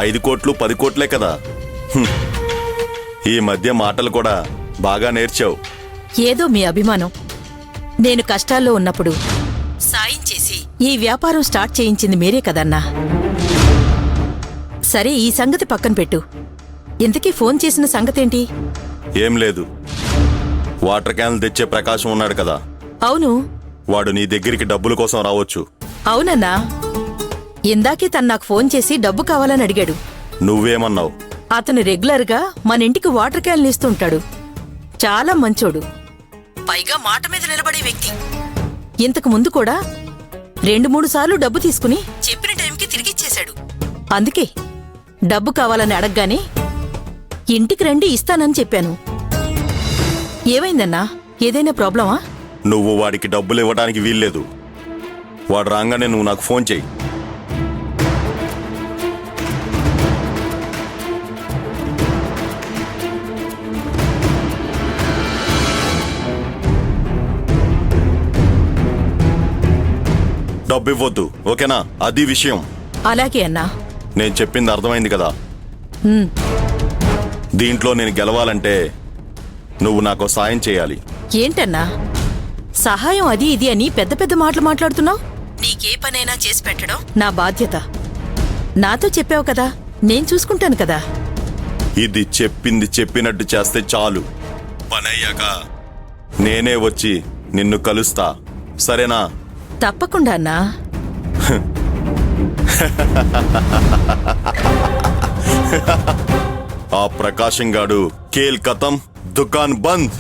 5 కోట్లు 10 కోట్లే కదా. ఈ మధ్య మాటలు కూడా బాగా నేర్చావు. ఏదో మీ అభిమానం. నేను కష్టాల్లో ఉన్నప్పుడు సాయం చేసి ఈ వ్యాపారం స్టార్ట్ చేయించింది మీరే కదన్నా. సరే, ఈ సంగతి పక్కన పెట్టు. ఇంతకీ ఫోన్ చేసిన సంగతేంటి? ఏం లేదు, వాటర్ క్యాన్లు తెచ్చే ప్రకాశం ఉన్నాడు కదా. అవును. వాడు నీ దగ్గరికి డబ్బుల కోసం రావచ్చు. అవునన్నా, ఇందాకే తను నాకు ఫోన్ చేసి డబ్బు కావాలని అడిగాడు. నువ్వేమన్నావు? అతను రెగ్యులర్గా మన ఇంటికి వాటర్ క్యాన్లు ఇస్తుంటాడు. చాలా మంచోడు, పైగా మాట మీద నిలబడే వ్యక్తి. ఇంతకు ముందు కూడా 2-3 సార్లు డబ్బు తీసుకుని చెప్పిన టైంకి తిరిగిచ్చేశాడు. అందుకే డబ్బు కావాలని అడగగానే ఇంటికి రండి ఇస్తానని చెప్పాను. ఏమైందన్నా? ఏదైనా ప్రాబ్లమా? నువ్వు వాడికి డబ్బులు ఇవ్వడానికి వీల్లేదు. వాడు రాగానే నువ్వు నాకు ఫోన్ చెయ్యి. డబ్బు ఇవ్వద్దు, ఓకేనా? అది విషయం. అలాగే అన్నా. నేను చెప్పింది అర్థమైంది కదా. దీంట్లో నేను గెలవాలంటే నువ్వు నాకు సాయం చేయాలి. ఏంటన్నా సహాయం అది ఇది అని పెద్ద పెద్ద మాటలు మాట్లాడుతున్నావు? నీకే పనైనా చేసి పెట్టడం నా బాధ్యత. నాతో చెప్పావు కదా, నేను చూసుకుంటాను కదా. ఇది చెప్పింది చెప్పినట్టు చేస్తే చాలు. పనయ్యాక నేనే వచ్చి నిన్ను కలుస్తా, సరేనా? తప్పకుండా అన్నా. ఆ ప్రకాశం గాడు కేల్ కతం, దుకాన్ బంద్.